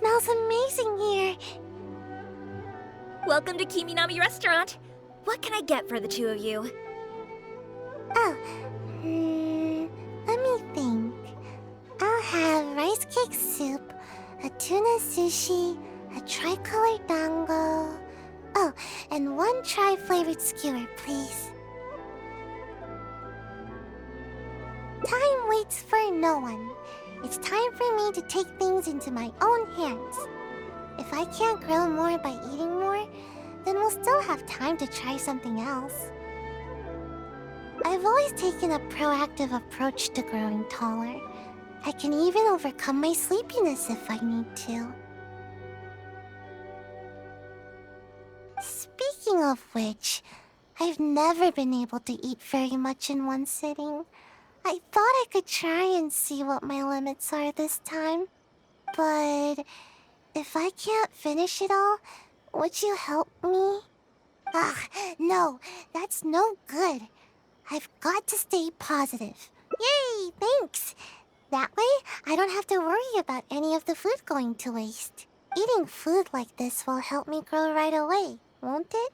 smells amazing here. Welcome to Kiminami Restaurant. What can I get for the two of you? Oh, let me think. I'll have rice cake soup, a tuna sushi, a tricolor dango. Oh, and one tri-flavored skewer, please. Time waits for no one. It's time for me to take things into my own hands. If I can't grow more by eating more, then we'll still have time to try something else. I've always taken a proactive approach to growing taller. I can even overcome my sleepiness if I need to. Speaking of which, I've never been able to eat very much in one sitting. I thought I could try and see what my limits are this time. But if I can't finish it all, would you help me? No, that's no good. I've got to stay positive. Yay, thanks! That way, I don't have to worry about any of the food going to waste. Eating food like this will help me grow right away, won't it?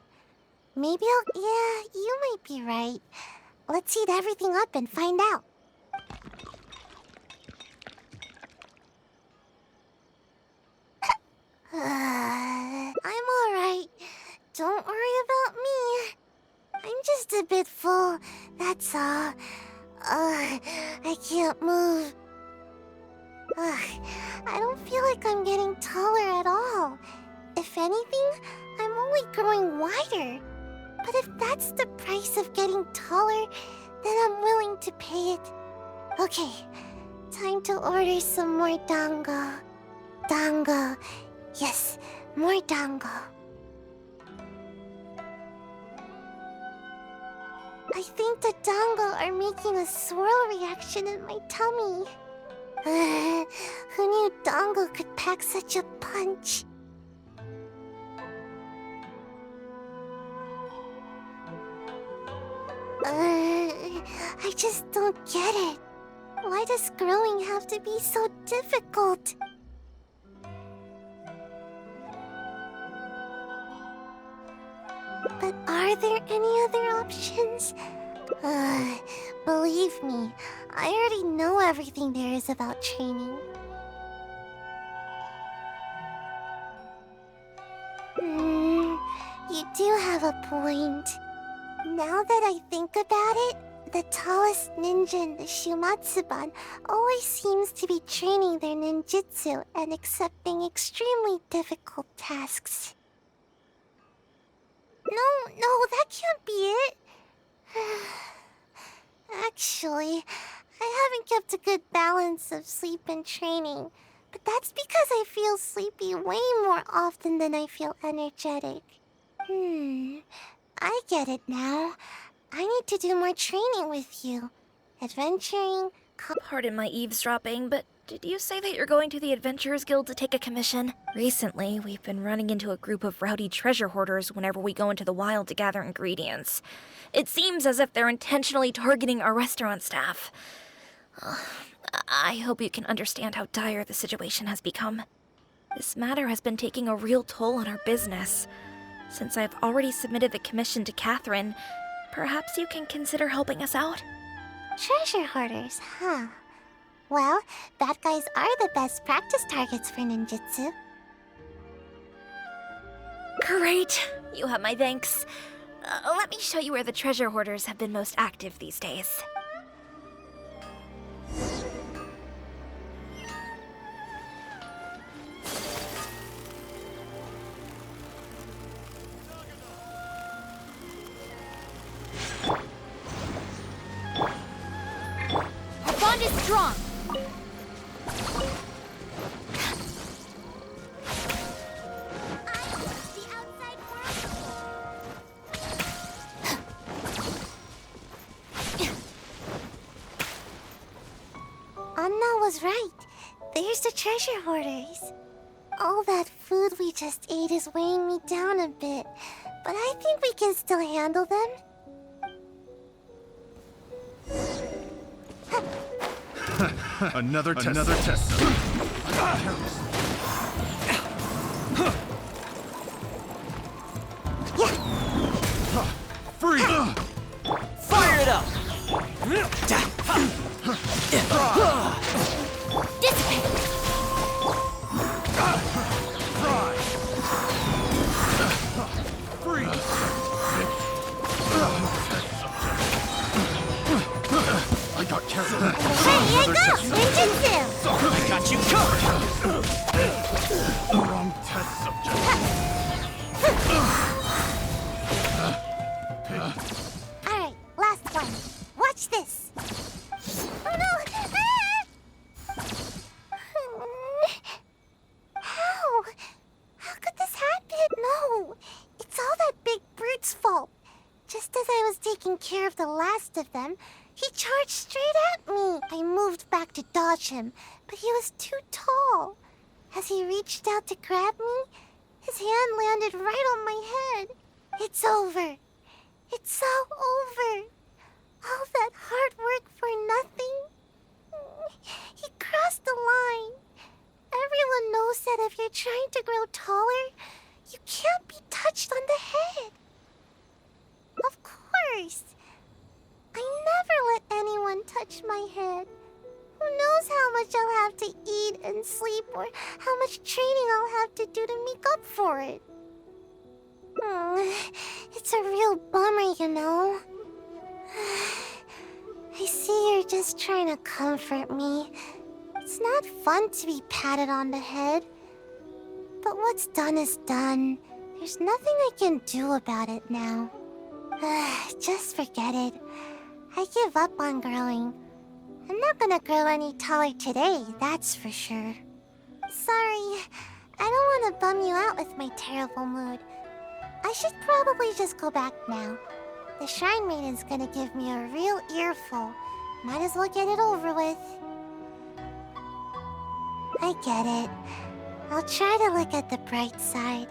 Maybe I'll... Yeah, you might be right. Let's heat everything up and find out. I'm alright. Don't worry about me. I'm just a bit full, that's all. I can't move. I don't feel like I'm getting taller at all. If anything, I'm only growing wider. But if that's the price of getting taller, then I'm willing to pay it. Okay, time to order some more dango. Dango. Yes, more dango. I think the dango are making a swirl reaction in my tummy. Who knew dango could pack such a punch? I just don't get it. Why does growing have to be so difficult? But are there any other options? Believe me, I already know everything there is about training. You do have a point. Now that I think about it, the tallest ninja in the Shumatsuban always seems to be training their ninjutsu and accepting extremely difficult tasks. No, that can't be it. Actually, I haven't kept a good balance of sleep and training, but that's because I feel sleepy way more often than I feel energetic. I get it now. I need to do more training with you. Adventuring, Pardon my eavesdropping, but did you say that you're going to the Adventurers Guild to take a commission? Recently, we've been running into a group of rowdy treasure hoarders whenever we go into the wild to gather ingredients. It seems as if they're intentionally targeting our restaurant staff. I hope you can understand how dire the situation has become. This matter has been taking a real toll on our business. Since I've already submitted the commission to Catherine, perhaps you can consider helping us out? treasure hoarders, huh? Well, bad guys are the best practice targets for ninjutsu. Great! You have my thanks. Let me show you where the treasure hoarders have been most active these days. Our bond is strong! Anna was right. There's the treasure hoarders. All that food we just ate is weighing me down a bit, but I think we can still handle them. Another test. taken care of the last of them, he charged straight at me. I moved back to dodge him, but he was too tall. As he reached out to grab me, his hand landed right on my head. It's over. It's so over. All that hard work for nothing. He crossed the line. Everyone knows that if you're trying to grow taller, you can't be touched on the head. Of course. I never let anyone touch my head. Who knows how much I'll have to eat and sleep, or how much training I'll have to do to make up for it. It's a real bummer, you know. I see you're just trying to comfort me. It's not fun to be patted on the head. But what's done is done. There's nothing I can do about it now. Just forget it. I give up on growing. I'm not gonna grow any taller today, that's for sure. Sorry, I don't want to bum you out with my terrible mood. I should probably just go back now. The Shrine Maiden's gonna give me a real earful. Might as well get it over with. I get it. I'll try to look at the bright side.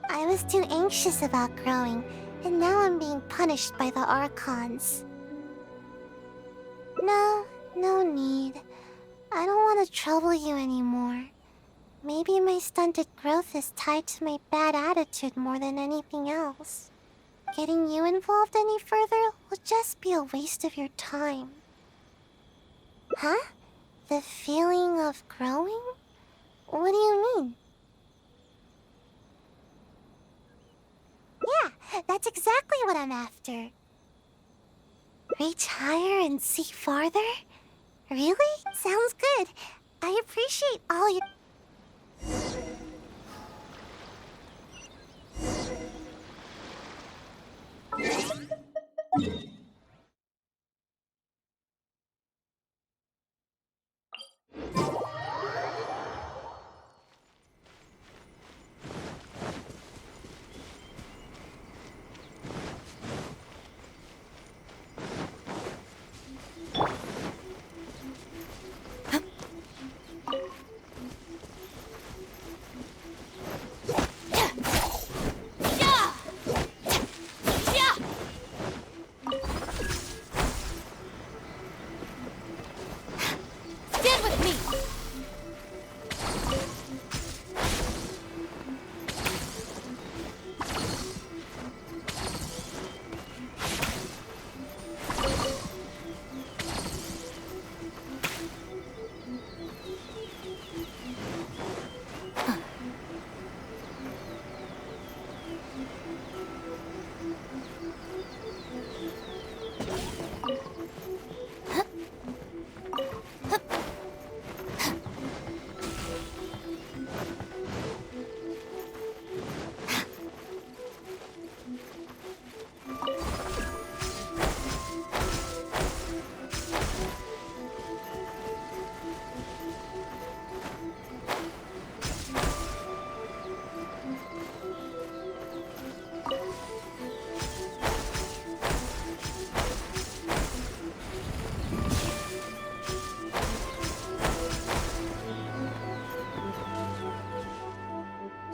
I was too anxious about growing, and now I'm being punished by the Archons. No need. I don't want to trouble you anymore. Maybe my stunted growth is tied to my bad attitude more than anything else. Getting you involved any further will just be a waste of your time. Huh? The feeling of growing? What do you mean? Yeah, that's exactly what I'm after. Reach higher and see farther? Really? Sounds good. I appreciate all your... Stand with me!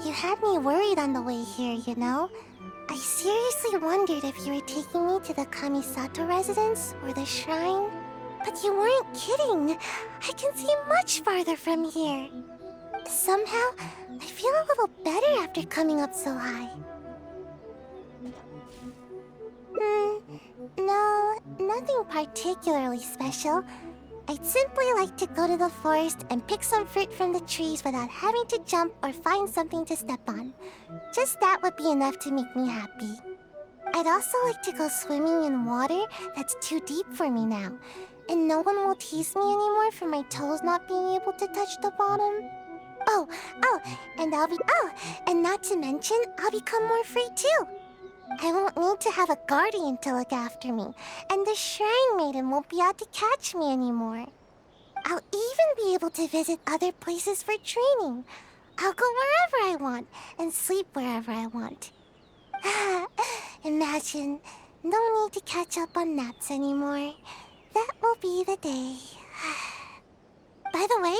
You had me worried on the way here, you know? I seriously wondered if you were taking me to the Kamisato residence or the shrine. But you weren't kidding. I can see much farther from here. Somehow, I feel a little better after coming up so high. No, nothing particularly special. I'd simply like to go to the forest and pick some fruit from the trees without having to jump or find something to step on. Just that would be enough to make me happy. I'd also like to go swimming in water that's too deep for me now, and no one will tease me anymore for my toes not being able to touch the bottom. And not to mention, I'll become more free too. I won't need to have a guardian to look after me, and the Shrine Maiden won't be out to catch me anymore. I'll even be able to visit other places for training. I'll go wherever I want and sleep wherever I want. Imagine No need to catch up on naps anymore. That will be the day. By the way,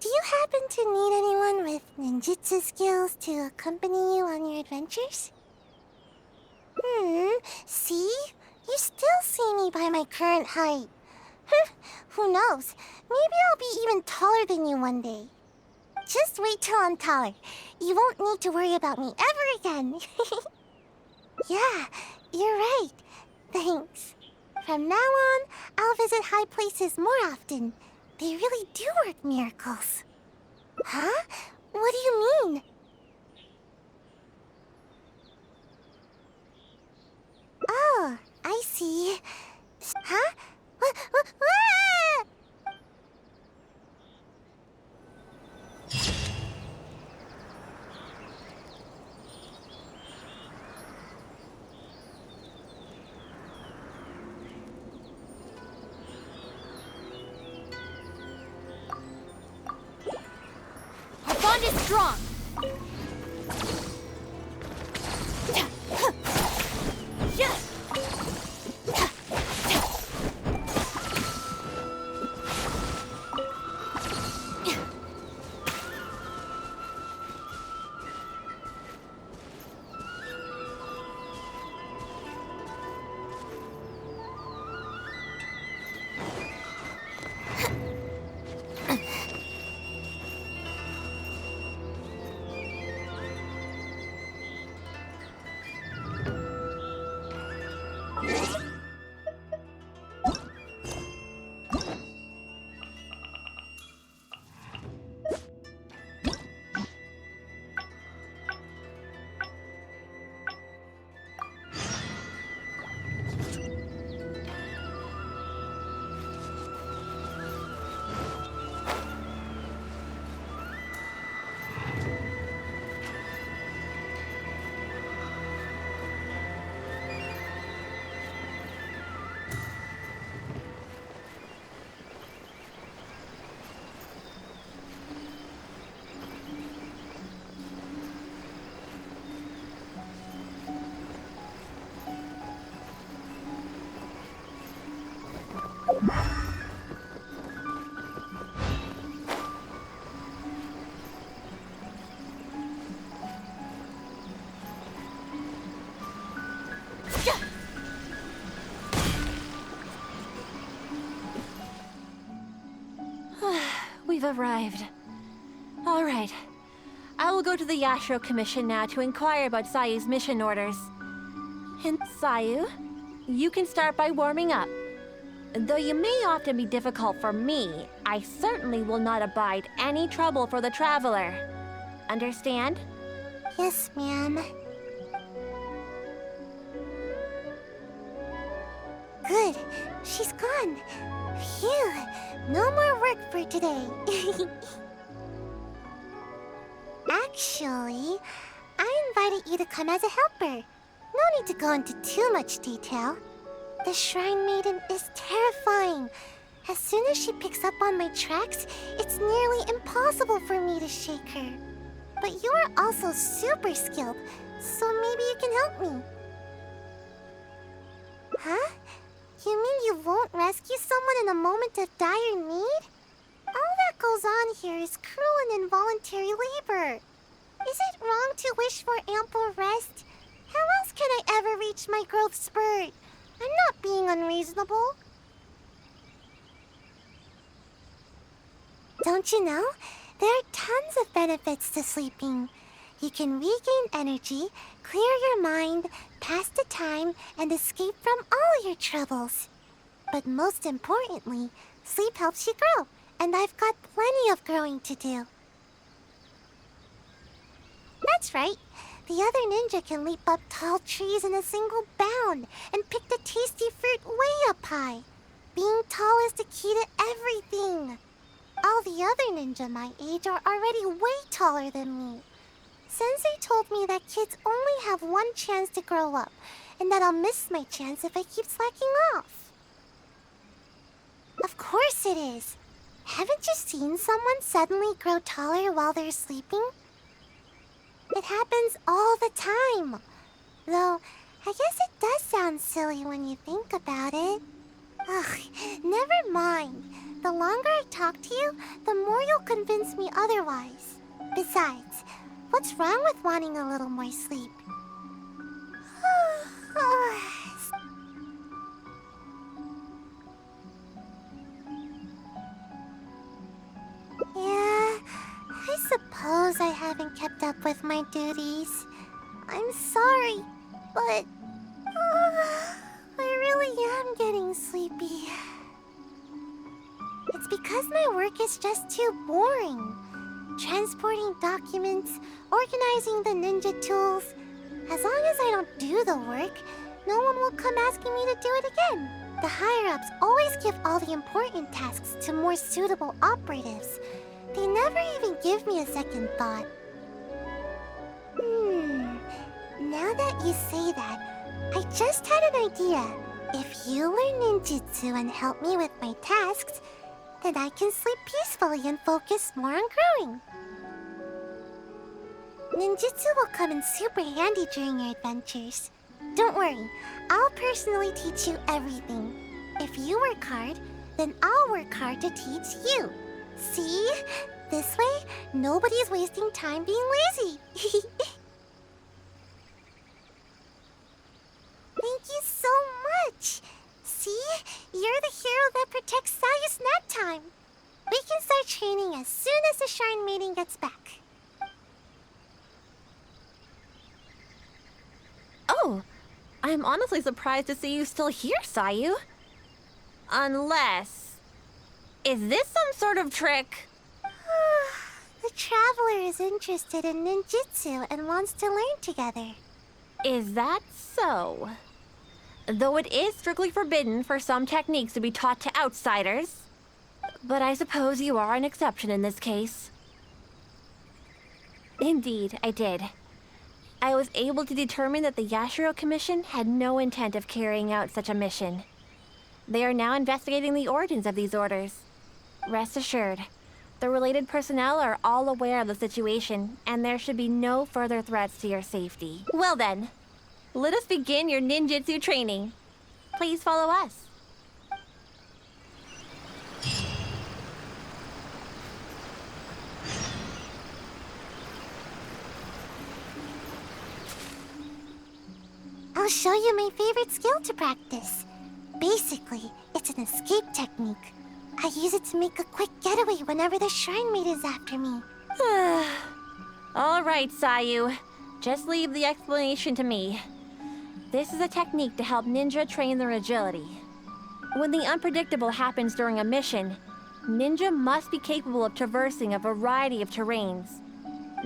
do you happen to need anyone with ninjutsu skills to accompany you on your adventures? See? You still see me by my current height. Who knows? Maybe I'll be even taller than you one day. Just wait till I'm taller. You won't need to worry about me ever again. Yeah, you're right. Thanks. From now on, I'll visit high places more often. They really do work miracles. Huh? What do you mean? Oh, I see. Huh? Ah! Our bond is strong. We've arrived. All right. I will go to the Yashiro Commission now to inquire about Sayu's mission orders. And Sayu, you can start by warming up. Though you may often be difficult for me, I certainly will not abide any trouble for the traveler. Understand? Yes, ma'am. Good. She's gone. Phew. No more work for today. Actually, I invited you to come as a helper. No need to go into too much detail. The Shrine Maiden is terrifying. As soon as she picks up on my tracks, it's nearly impossible for me to shake her. But you are also super skilled, so maybe you can help me. Huh? You mean you won't rescue someone in a moment of dire need? All that goes on here is cruel and involuntary labor. Is it wrong to wish for ample rest? How else can I ever reach my growth spurt? I'm not being unreasonable. Don't you know? There are tons of benefits to sleeping. You can regain energy, clear your mind, pass the time, and escape from all your troubles. But most importantly, sleep helps you grow, and I've got plenty of growing to do. That's right. The other ninja can leap up tall trees in a single bound and pick the tasty fruit way up high. Being tall is the key to everything. All the other ninja my age are already way taller than me. Sensei told me that kids only have one chance to grow up, and that I'll miss my chance if I keep slacking off. Of course it is. Haven't you seen someone suddenly grow taller while they're sleeping? It happens all the time. Though, I guess it does sound silly when you think about it. Ugh, never mind. The longer I talk to you, the more you'll convince me otherwise. Besides, what's wrong with wanting a little more sleep? Yeah, I suppose I haven't kept up with my duties. I'm sorry, but I really am getting sleepy. It's because my work is just too boring. Transporting documents, organizing the ninja tools. As long as I don't do the work, no one will come asking me to do it again. The higher-ups always give all the important tasks to more suitable operatives. They never even give me a second thought. Now that you say that, I just had an idea. If you learn ninjutsu and help me with my tasks, then I can sleep peacefully and focus more on growing. Ninjutsu will come in super handy during your adventures. Don't worry, I'll personally teach you everything. If you work hard, then I'll work hard to teach you. See? This way, nobody's wasting time being lazy. Thank you so much. See? You're the hero that protects Sayu's nap time. We can start training as soon as the Shrine Maiden gets back. Oh, I'm honestly surprised to see you still here, Sayu. Unless... Is this some sort of trick? The traveler is interested in ninjutsu and wants to learn together. Is that so? Though it is strictly forbidden for some techniques to be taught to outsiders. But I suppose you are an exception in this case. Indeed, I did. I was able to determine that the Yashiro Commission had no intent of carrying out such a mission. They are now investigating the origins of these orders. Rest assured, the related personnel are all aware of the situation, and there should be no further threats to your safety. Well then, let us begin your ninjutsu training. Please follow us. I'll show you my favorite skill to practice. Basically, it's an escape technique. I use it to make a quick getaway whenever the Shrine Maid is after me. All right, Sayu. Just leave the explanation to me. This is a technique to help ninja train their agility. When the unpredictable happens during a mission, ninja must be capable of traversing a variety of terrains.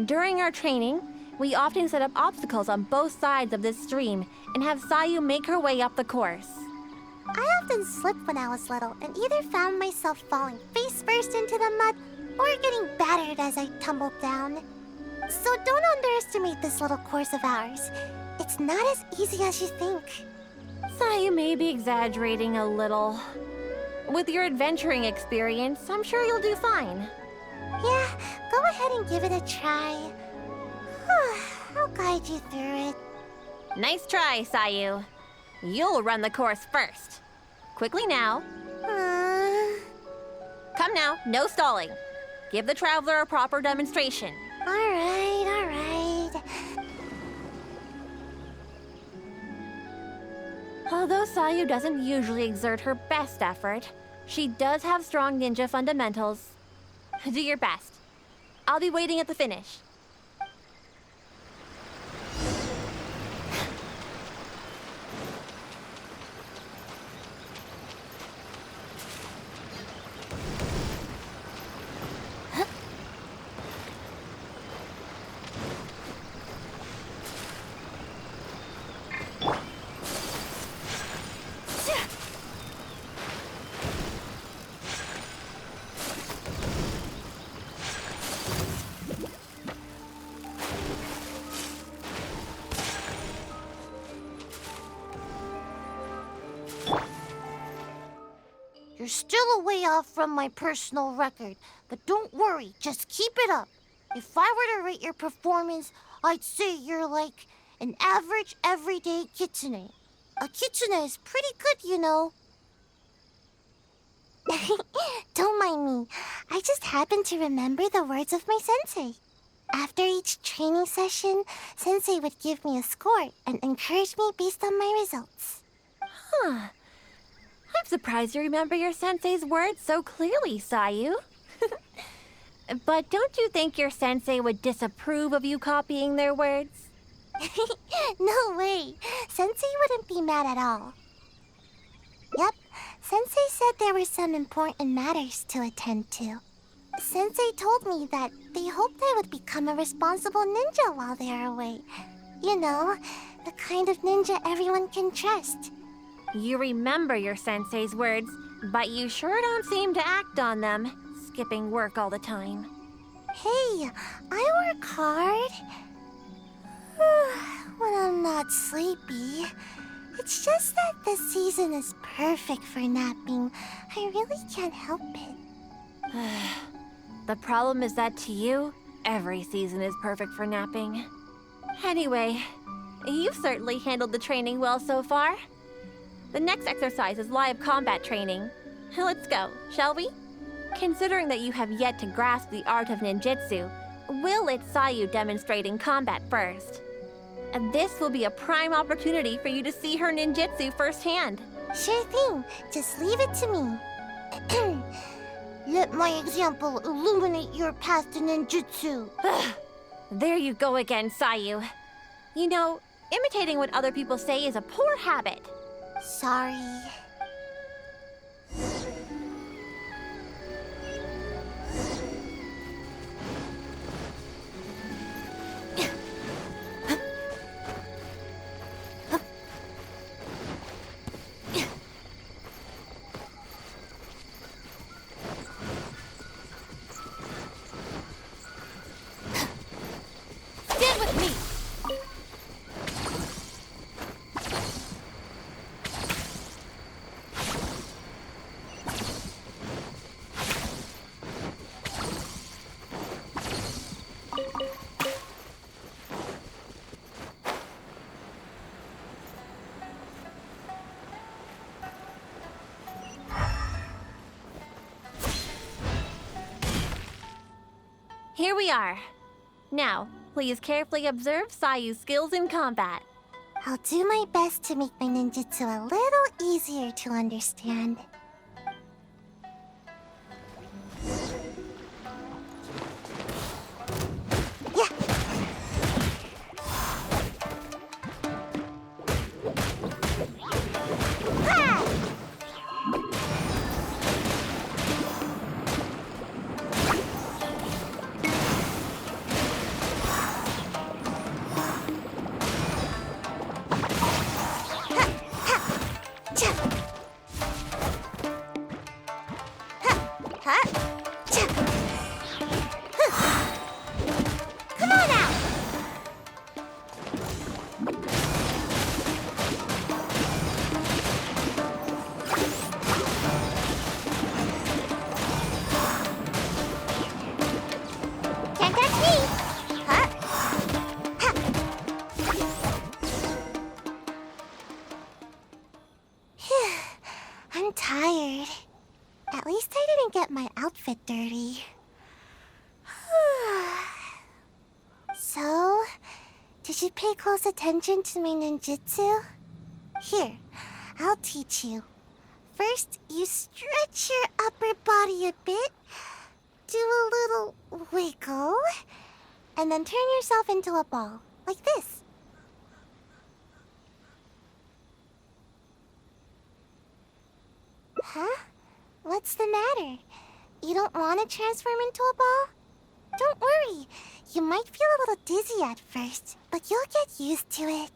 During our training, we often set up obstacles on both sides of this stream and have Sayu make her way up the course. I often slipped when I was little and either found myself falling face first into the mud or getting battered as I tumbled down. So don't underestimate this little course of ours. It's not as easy as you think. Sayu may be exaggerating a little. With your adventuring experience, I'm sure you'll do fine. Yeah, go ahead and give it a try. I'll guide you through it. Nice try, Sayu. You'll run the course first. Quickly now. Come now, no stalling. Give the traveler a proper demonstration. All right. Although Sayu doesn't usually exert her best effort, she does have strong ninja fundamentals. Do your best. I'll be waiting at the finish. You're still a way off from my personal record, but don't worry, just keep it up. If I were to rate your performance, I'd say you're like An average, everyday kitsune. A kitsune is pretty good, you know. Don't mind me. I just happen to remember the words of my sensei. After each training session, sensei would give me a score and encourage me based on my results. Huh. I'm surprised you remember your sensei's words so clearly, Sayu. But don't you think your sensei would disapprove of you copying their words? No way. Sensei wouldn't be mad at all. Yep, Sensei said there were some important matters to attend to. Sensei told me that they hoped I would become a responsible ninja while they are away. You know, the kind of ninja everyone can trust. You remember your sensei's words, but you sure don't seem to act on them, skipping work all the time. Hey, I work hard. When I'm not sleepy. It's just that the season is perfect for napping. I really can't help it. The problem is that to you, every season is perfect for napping. Anyway, you've certainly handled the training well so far. The next exercise is live combat training. Let's go, shall we? Considering that you have yet to grasp the art of ninjutsu, we'll let Sayu demonstrate in combat first. And this will be a prime opportunity for you to see her ninjutsu firsthand. Sure thing. Just leave it to me. Let my example illuminate your path to ninjutsu. There you go again, Sayu. You know, imitating what other people say is a poor habit. Sorry. Stand with me! Here we are. Now, please carefully observe Sayu's skills in combat. I'll do my best to make my ninjutsu a little easier to understand. Yeah! Ha! Come on out! Can't catch me! Huh? Ha! Phew, I'm tired. At least I didn't get my outfit dirty. So, did you pay close attention to my ninjutsu? Here, I'll teach you. First, you stretch your upper body a bit, do a little wiggle, and then turn yourself into a ball, like this. Huh? What's the matter? You don't want to transform into a ball? Don't worry. You might feel a little dizzy at first, but you'll get used to it.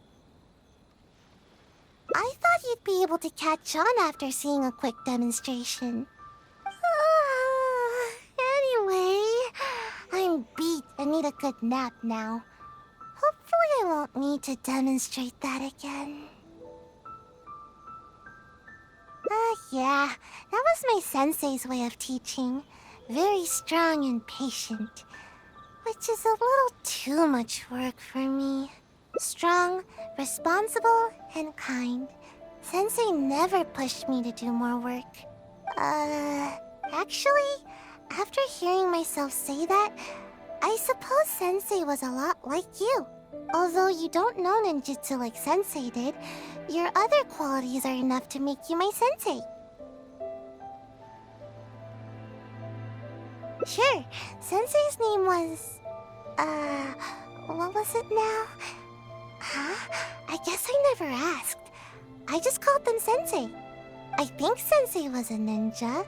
I thought you'd be able to catch on after seeing a quick demonstration. Anyway, I'm beat and need a good nap now. Hopefully I won't need to demonstrate that again. Yeah, that was my sensei's way of teaching. Very strong and patient. Which is a little too much work for me. Strong, responsible, and kind. Sensei never pushed me to do more work. Actually, after hearing myself say that, I suppose Sensei was a lot like you. Although you don't know ninjutsu like Sensei did, your other qualities are enough to make you my sensei. Sure, Sensei's name was... what was it now? Huh? I guess I never asked. I just called them Sensei. I think Sensei was a ninja.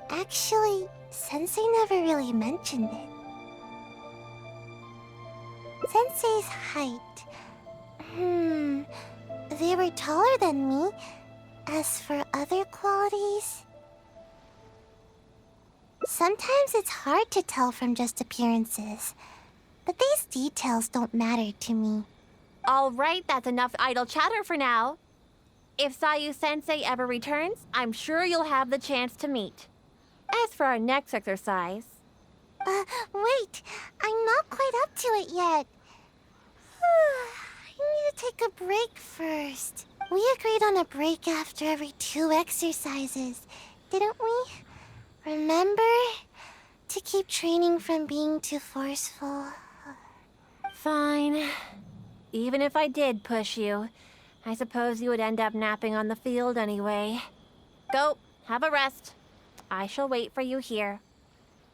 Actually, Sensei never really mentioned it. Sensei's height. They were taller than me. As for other qualities... Sometimes it's hard to tell from just appearances. But these details don't matter to me. All right, that's enough idle chatter for now. If Sayu-sensei ever returns, I'm sure you'll have the chance to meet. As for our next exercise... Wait. I'm not quite up to it yet. I need to take a break first. We agreed on a break after every 2 exercises, didn't we? Remember? To keep training from being too forceful. Fine. Even if I did push you, I suppose you would end up napping on the field anyway. Go, have a rest. I shall wait for you here.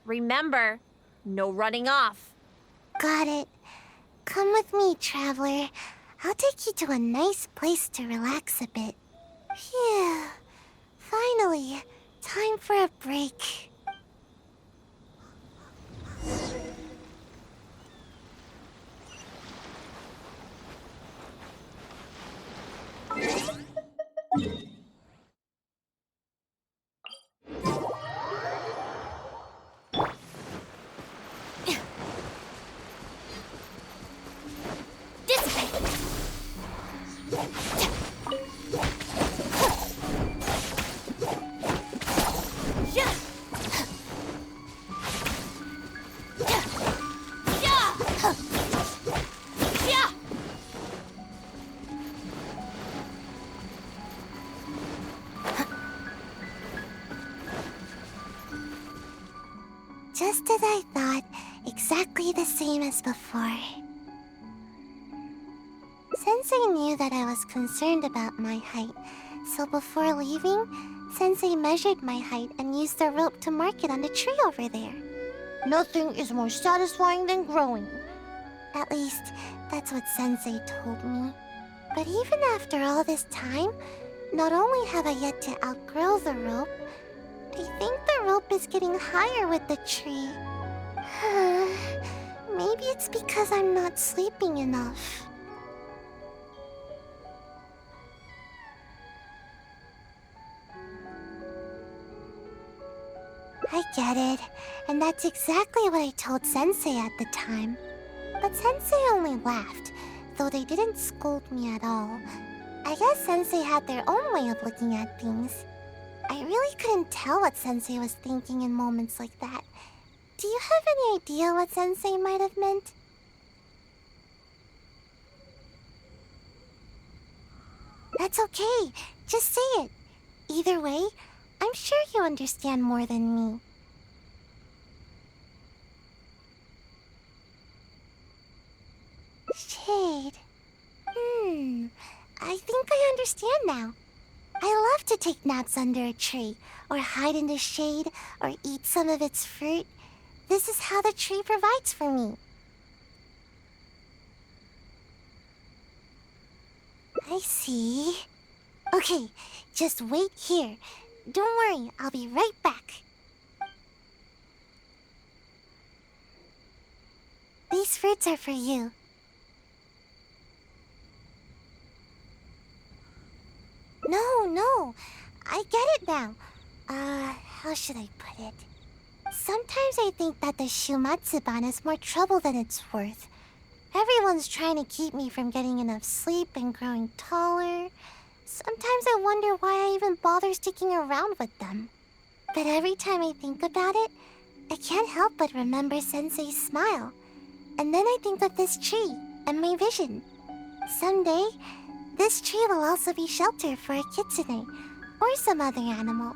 Remember, no running off. Got it. Come with me, traveler. I'll take you to a nice place to relax a bit. Phew. Finally, time for a break. Just as I thought, exactly the same as before. Sensei knew that I was concerned about my height, so before leaving, Sensei measured my height and used the rope to mark it on the tree over there. Nothing is more satisfying than growing. At least, that's what Sensei told me. But even after all this time, not only have I yet to outgrow the rope, I think the rope is getting higher with the tree. Maybe it's because I'm not sleeping enough. I get it, and that's exactly what I told Sensei at the time. But Sensei only laughed, though they didn't scold me at all. I guess Sensei had their own way of looking at things. I really couldn't tell what Sensei was thinking in moments like that. Do you have any idea what Sensei might have meant? That's okay. Just say it. Either way, I'm sure you understand more than me. Shade. I think I understand now. I love to take naps under a tree, or hide in the shade, or eat some of its fruit. This is how the tree provides for me. I see. Okay, just wait here. Don't worry, I'll be right back. These fruits are for you. No, I get it now. How should I put it? Sometimes I think that the Shumatsuban is more trouble than it's worth. Everyone's trying to keep me from getting enough sleep and growing taller. Sometimes I wonder why I even bother sticking around with them. But every time I think about it, I can't help but remember Sensei's smile. And then I think of this tree and my vision. Someday, this tree will also be shelter for a kitsune or some other animal.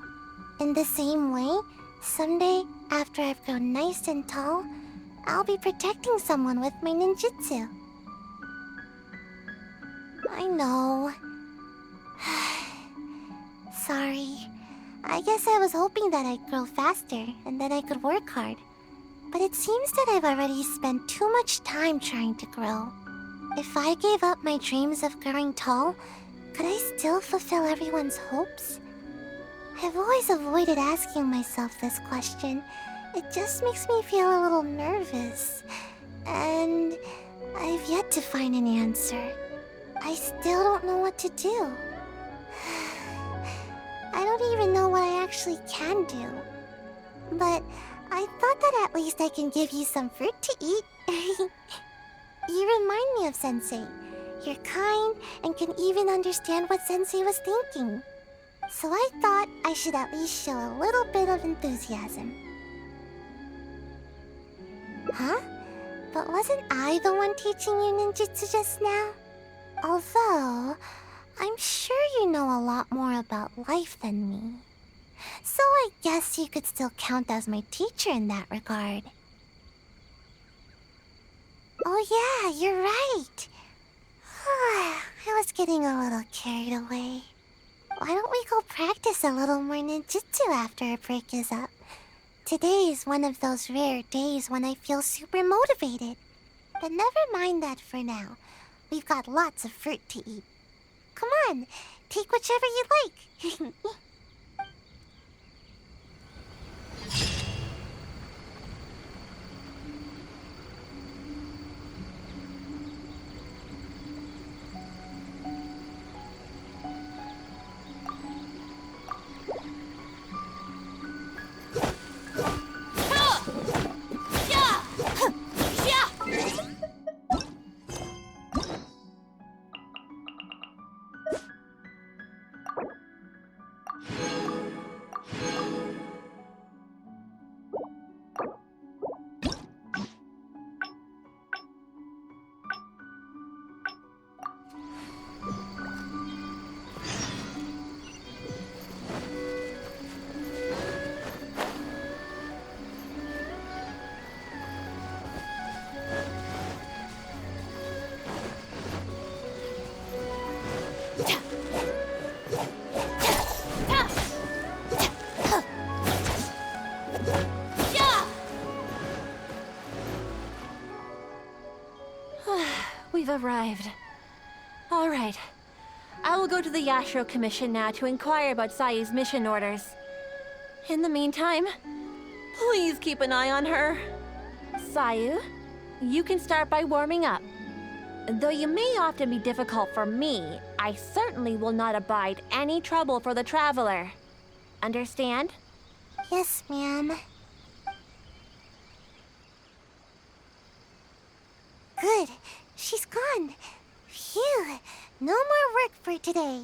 In the same way, someday, after I've grown nice and tall, I'll be protecting someone with my ninjutsu. I know. Sorry. I guess I was hoping that I'd grow faster and that I could work hard. But it seems that I've already spent too much time trying to grow. If I gave up my dreams of growing tall, could I still fulfill everyone's hopes? I've always avoided asking myself this question. It just makes me feel a little nervous. And I've yet to find an answer. I still don't know what to do. I don't even know what I actually can do. But I thought that at least I can give you some fruit to eat. You remind me of Sensei. You're kind and can even understand what Sensei was thinking. So I thought I should at least show a little bit of enthusiasm. Huh? But wasn't I the one teaching you ninjutsu just now? Although, I'm sure you know a lot more about life than me. So I guess you could still count as my teacher in that regard. Oh yeah, you're right. I was getting a little carried away. Why don't we go practice a little more ninjutsu after our break is up? Today is one of those rare days when I feel super motivated. But never mind that for now. We've got lots of fruit to eat. Come on, take whichever you like. We've arrived. All right. I will go to the Yashiro Commission now to inquire about Sayu's mission orders. In the meantime, please keep an eye on her. Sayu, you can start by warming up. Though you may often be difficult for me, I certainly will not abide any trouble for the traveler. Understand? Yes, ma'am. Good. She's gone. Phew. No more work for today.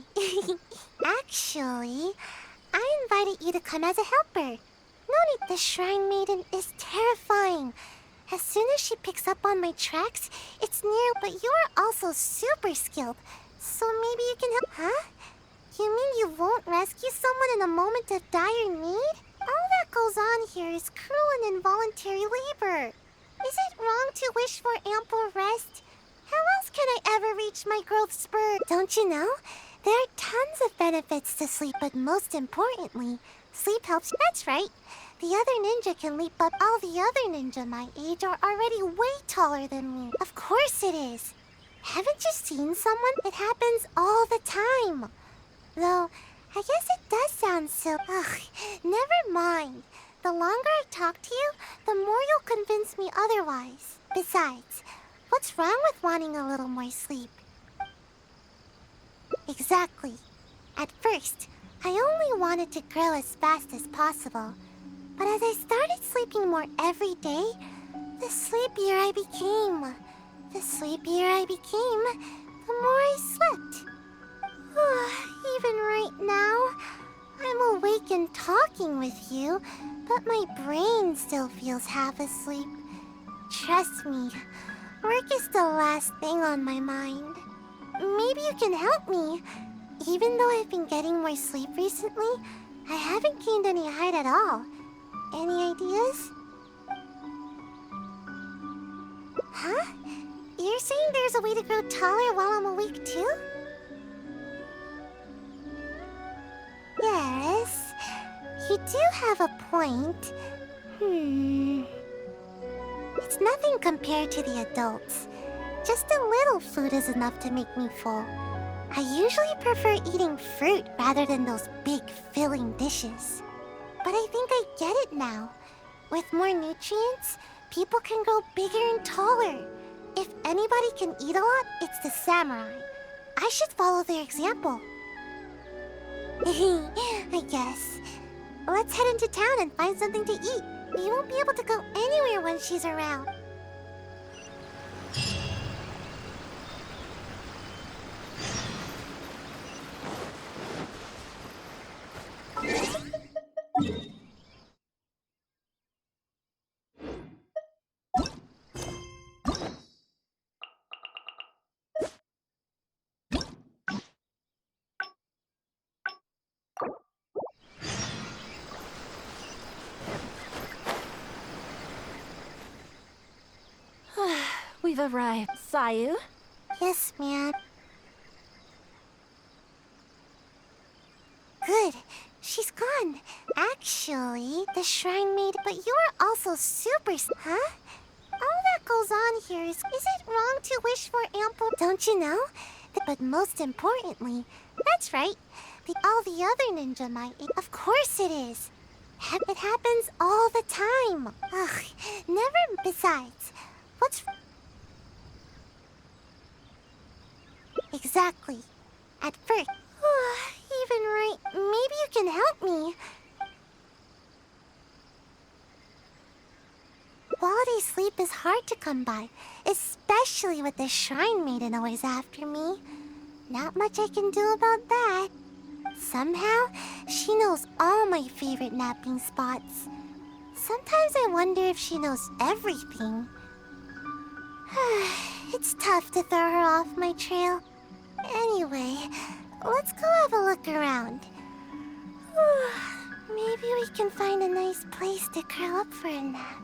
Actually, I invited you to come as a helper. No need. The Shrine Maiden is terrifying. As soon as she picks up on my tracks, it's near, but you're also super skilled. So maybe you can help. Huh? You mean you won't rescue someone in a moment of dire need? All that goes on here is cruel and involuntary labor. Is it wrong to wish for ample rest? How else can I ever reach my growth spurt? Don't you know? There are tons of benefits to sleep, but most importantly, sleep helps. That's right. The other ninja can leap up. All the other ninja my age are already way taller than me. Of course it is. Haven't you seen someone? It happens all the time. Though, I guess it does sound so... Ugh, never mind. The longer I talk to you, the more you'll convince me otherwise. Besides, what's wrong with wanting a little more sleep? Exactly. At first, I only wanted to grow as fast as possible. But as I started sleeping more every day, the sleepier I became. The sleepier I became, the more I slept. Even right now, I'm awake and talking with you, but my brain still feels half asleep. Trust me, work is the last thing on my mind. maybe you can help me. Even though I've been getting more sleep recently, I haven't gained any height at all. Any ideas? Huh? You're saying there's a way to grow taller while I'm awake too? Yes, you do have a point. It's nothing compared to the adults. Just a little food is enough to make me full. I usually prefer eating fruit rather than those big, filling dishes. But I think I get it now. With more nutrients, people can grow bigger and taller. If anybody can eat a lot, it's the samurai. I should follow their example. I guess. Let's head into town and find something to eat. We won't be able to go anywhere when she's around. We've arrived. Sayu? Yes, ma'am. Good. She's gone. Actually, the shrine maid, but you're also super... Huh? All that goes on here is it wrong to wish for ample... Don't you know? But most importantly, that's right. All the other ninja might... Of course it is. It happens all the time. Ugh, never... Besides, what's... Exactly. At first... Even right. Maybe you can help me. Quality sleep is hard to come by, especially with the shrine maiden always after me. Not much I can do about that. Somehow, she knows all my favorite napping spots. Sometimes I wonder if she knows everything. It's tough to throw her off my trail. Anyway, let's go have a look around. Maybe we can find a nice place to curl up for a nap.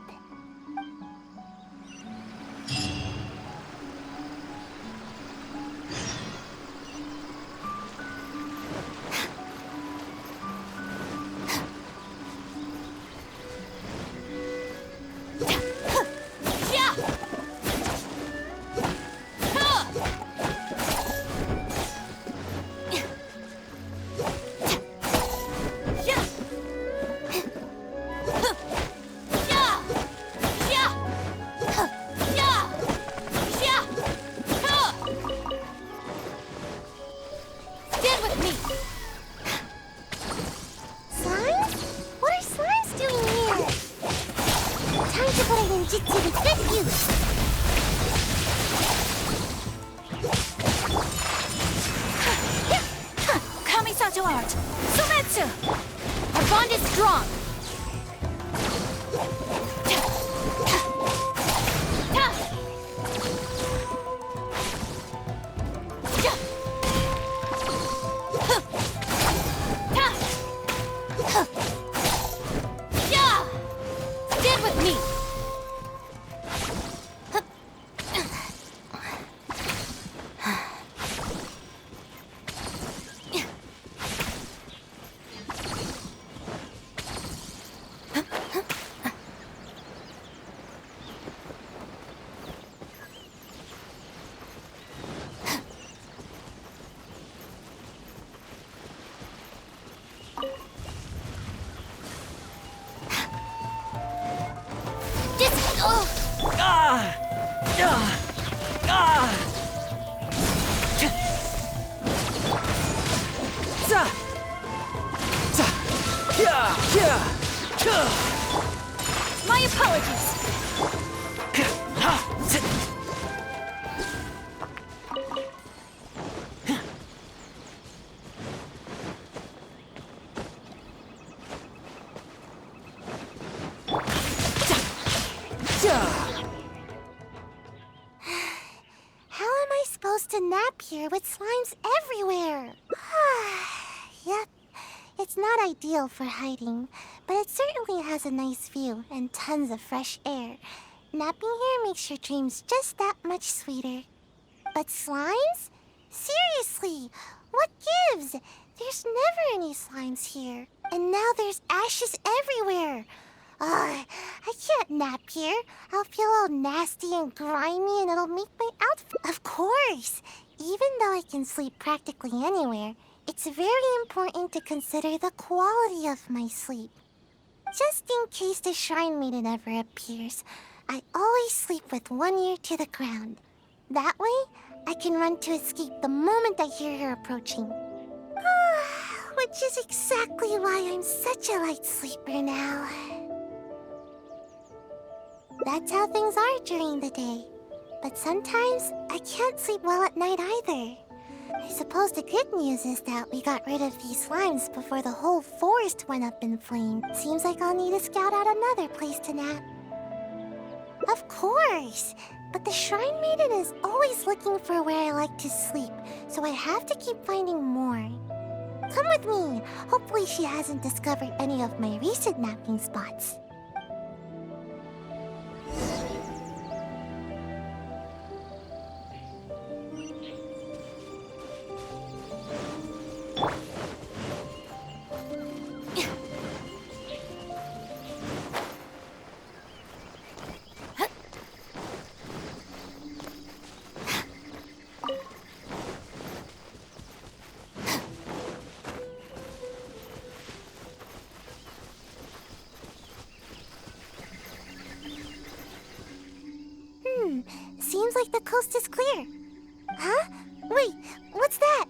supposed to nap here with slimes everywhere. Yep, it's not ideal for hiding, but it certainly has a nice view and tons of fresh air. Napping here makes your dreams just that much sweeter. But slimes? Seriously, what gives? There's never any slimes here. And now there's ashes everywhere. I can't nap here. I'll feel all nasty and grimy and it'll make my outfit... Of course! Even though I can sleep practically anywhere, it's very important to consider the quality of my sleep. Just in case the Shrine Maiden ever appears, I always sleep with one ear to the ground. That way, I can run to escape the moment I hear her approaching. Which is exactly why I'm such a light sleeper now. That's how things are during the day. But sometimes, I can't sleep well at night either. I suppose the good news is that we got rid of these slimes before the whole forest went up in flames. Seems like I'll need to scout out another place to nap. Of course! But the Shrine Maiden is always looking for where I like to sleep, so I have to keep finding more. Come with me! Hopefully she hasn't discovered any of my recent napping spots. Seems like the coast is clear. Huh? Wait, what's that?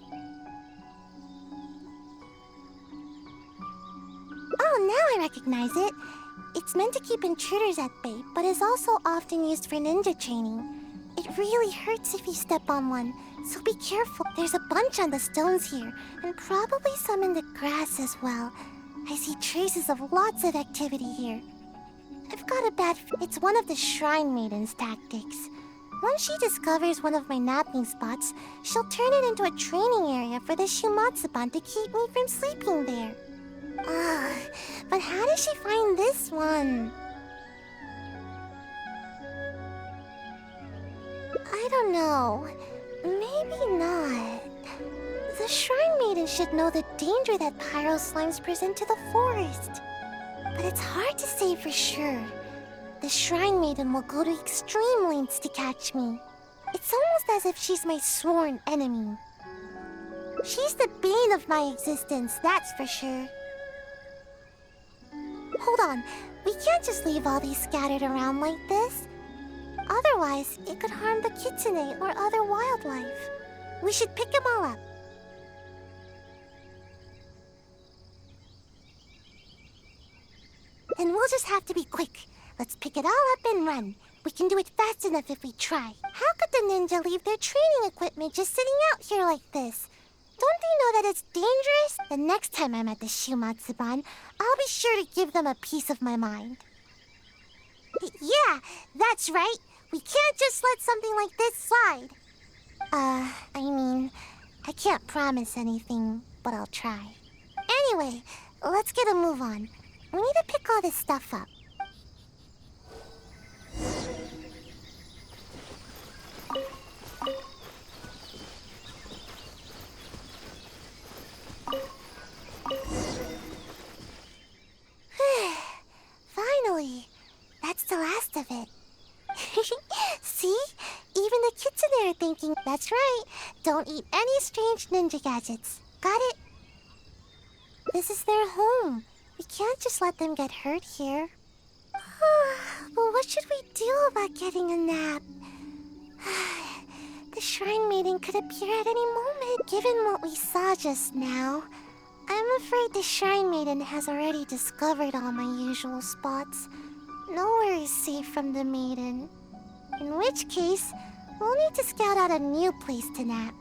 Oh, now I recognize it. It's meant to keep intruders at bay, but is also often used for ninja training. It really hurts if you step on one, so be careful. There's a bunch on the stones here, and probably some in the grass as well. I see traces of lots of activity here. I've got a bad it's one of the Shrine Maiden's tactics. Once she discovers one of my napping spots, she'll turn it into a training area for the Shumatsuban to keep me from sleeping there. But how did she find this one? I don't know. Maybe not. The Shrine Maiden should know the danger that pyro slimes present to the forest. But it's hard to say for sure. The Shrine Maiden will go to extreme lengths to catch me. It's almost as if she's my sworn enemy. She's the bane of my existence, that's for sure. Hold on, we can't just leave all these scattered around like this. Otherwise, it could harm the kitsune or other wildlife. We should pick them all up. And we'll just have to be quick. Let's pick it all up and run. We can do it fast enough if we try. How could the ninja leave their training equipment just sitting out here like this? Don't they know that it's dangerous? The next time I'm at the Shumatsuban, I'll be sure to give them a piece of my mind. Yeah, that's right. We can't just let something like this slide. I can't promise anything, but I'll try. Anyway, let's get a move on. We need to pick all this stuff up. Finally, that's the last of it. See? Even the kitsune are thinking, that's right. Don't eat any strange ninja gadgets. Got it? This is their home. We can't just let them get hurt here. But what should we do about getting a nap? The Shrine Maiden could appear at any moment. Given what we saw just now, I'm afraid the Shrine Maiden has already discovered all my usual spots. Nowhere is safe from the Maiden. In which case, we'll need to scout out a new place to nap.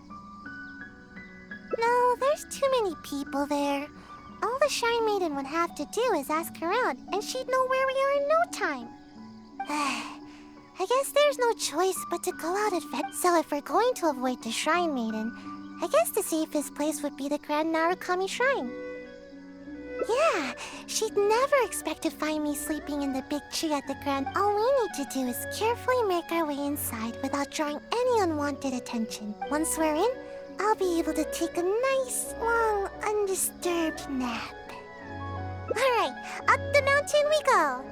No, there's too many people there. All the Shrine Maiden would have to do is ask around, and she'd know where we are in no time. I guess there's no choice but to go out adventure. So if we're going to avoid the Shrine Maiden, I guess the safest place would be the Grand Narukami Shrine. Yeah, she'd never expect to find me sleeping in the big tree at the Grand. All we need to do is carefully make our way inside without drawing any unwanted attention. Once we're in, I'll be able to take a nice, long, undisturbed nap. Alright, up the mountain we go!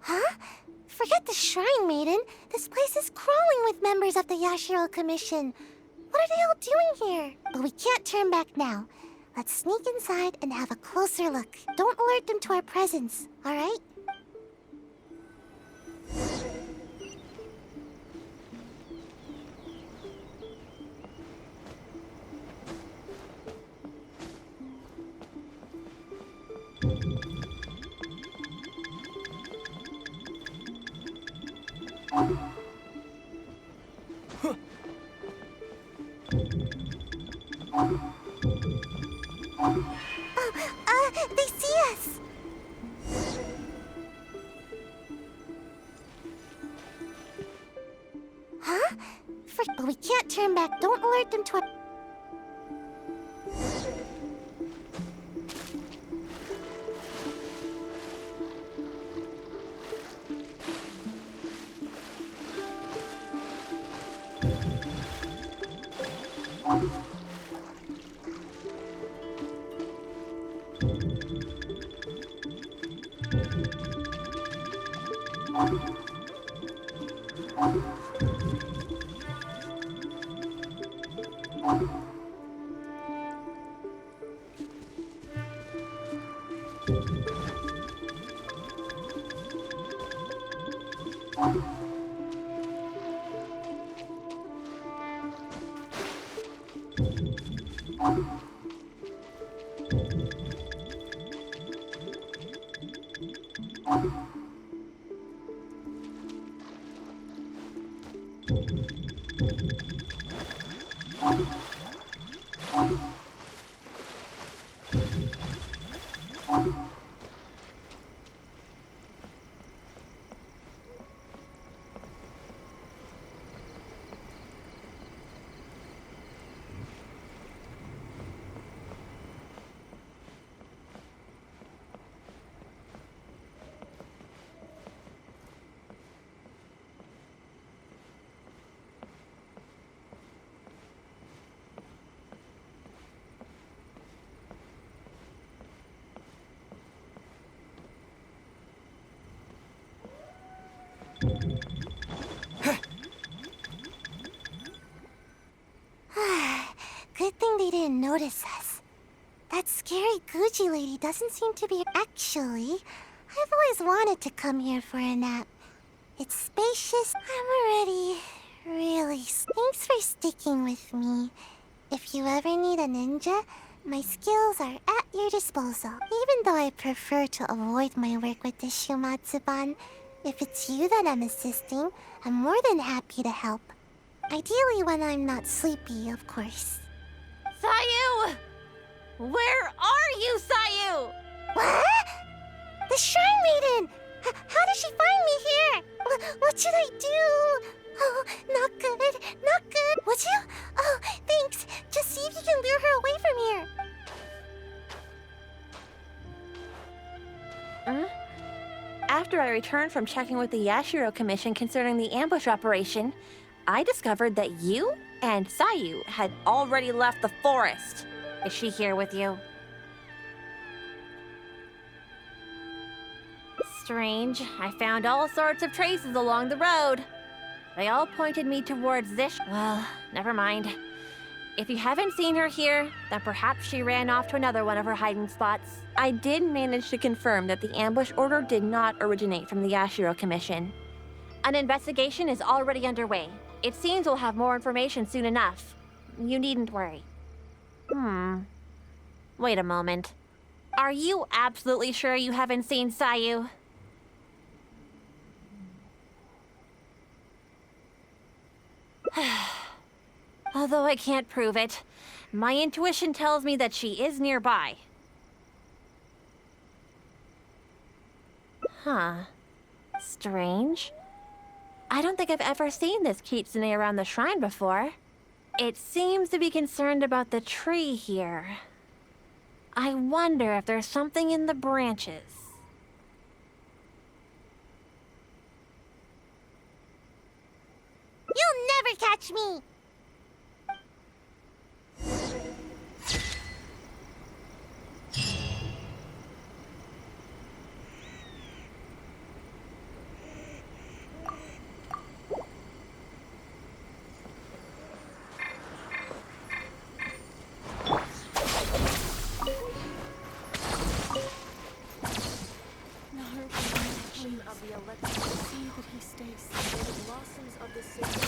Huh? Forget the Shrine Maiden. This place is crawling with members of the Yashiro Commission. What are they all doing here? But we can't turn back now. Let's sneak inside and have a closer look. Don't alert them to our presence, alright? They see us! Huh? But we can't turn back. Don't alert them to our... Good thing they didn't notice us. That scary Gucci lady doesn't seem to be... Actually, I've always wanted to come here for a nap. It's spacious. I'm already really... Thanks for sticking with me. If you ever need a ninja, my skills are at your disposal. Even though I prefer to avoid my work with the Shumatsuban, if it's you that I'm assisting, I'm more than happy to help. Ideally when I'm not sleepy, of course. Sayu! Where are you, Sayu? What? The Shrine Maiden! How did she find me here? What should I do? Oh, not good, not good. Would you? Oh, thanks. Just see if you can lure her away from here. After I returned from checking with the Yashiro Commission concerning the ambush operation, I discovered that you and Sayu had already left the forest. Is she here with you? Strange. I found all sorts of traces along the road. They all pointed me towards this. Well, never mind. If you haven't seen her here, then perhaps she ran off to another one of her hiding spots. I did manage to confirm that the ambush order did not originate from the Yashiro Commission. An investigation is already underway. It seems we'll have more information soon enough. You needn't worry. Wait a moment. Are you absolutely sure you haven't seen Sayu? Although I can't prove it, my intuition tells me that she is nearby. Huh. Strange. I don't think I've ever seen this kitsune around the shrine before. It seems to be concerned about the tree here. I wonder if there's something in the branches. You'll never catch me! of the electric, see that he stays. The blossoms of the city